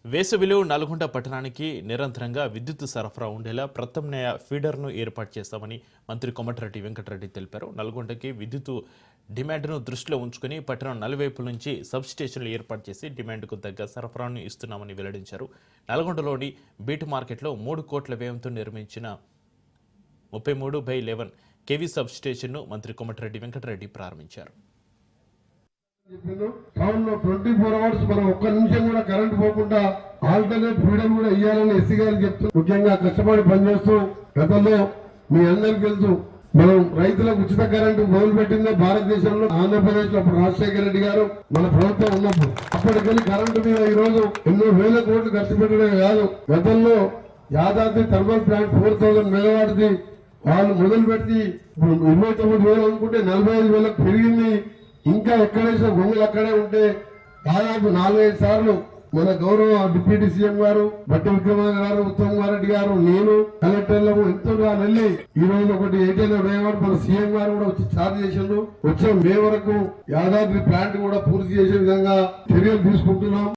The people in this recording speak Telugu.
వేసవిలో నల్గొండ పట్టణానికి నిరంతరంగా విద్యుత్ సరఫరా ఉండేలా ప్రత్యామ్నాయ ఫీడర్ను ఏర్పాటు చేస్తామని మంత్రి కోమటిరెడ్డి వెంకటరెడ్డి తెలిపారు. నల్గొండకి విద్యుత్ డిమాండ్ను దృష్టిలో ఉంచుకుని పట్టణం నలువైపుల నుంచి సబ్స్టేషన్లు ఏర్పాటు చేసి డిమాండ్కు తగ్గ సరఫరాను ఇస్తున్నామని వెల్లడించారు. నల్గొండలోని బీట్ మార్కెట్లో 3 కోట్ల వ్యయంతో నిర్మించిన 33/11 కేవీ సబ్స్టేషన్ను మంత్రి కోమటిరెడ్డి వెంకటరెడ్డి ప్రారంభించారు. టౌన్ లో 24 అవర్స్ మనం ఒక్క నిమిషం కూడా కరెంట్ పోకుండా ఆల్టర్నేట్ ఫ్రీడమ్ కూడా ఇవ్వాలని ఎస్సీ గారికి చెప్తూ ముఖ్యంగా కష్టపడి పనిచేస్తూ గతంలో మీ అందరికి తెలుసు మనం రైతులకు ఉచిత కరెంటు మొదలుపెట్టిందే భారతదేశంలో ఆంధ్రప్రదేశ్ లో రాజశేఖర రెడ్డి గారు మన ప్రభుత్వం ఉన్నప్పుడు అప్పటికెళ్ళి కరెంటు మీద ఈ రోజు ఎన్నో వేల కోట్లు ఖర్చు పెట్టడమే కాదు, గతంలో యాదాద్రి థర్మల్ ప్లాంట్ 4000 మెగావాట్ది వాళ్ళు మొదలు పెట్టి 29,000 అనుకుంటే 45,000 పెరిగింది. ఇంకా ఎక్కడేసిన భూములు అక్కడే ఉంటే దాదాపు 4-5 సార్లు మన గౌరవ డిప్యూటీ సీఎం గారు బట్టి విక్రమార్క గారు, ఉత్తమ్ కుమార్ రెడ్డి గారు, నేను కలెక్టర్లకు ఎంతో వెళ్ళి ఈ రోజు ఒకటి 8 వేయవాడు మన సీఎం గారు కూడా వచ్చి ఛార్జ్ చేసిండు. వచ్చే మే వరకు యాదాద్రి ప్లాంట్ కూడా పూర్తి చేసే విధంగా చర్యలు తీసుకుంటున్నాం.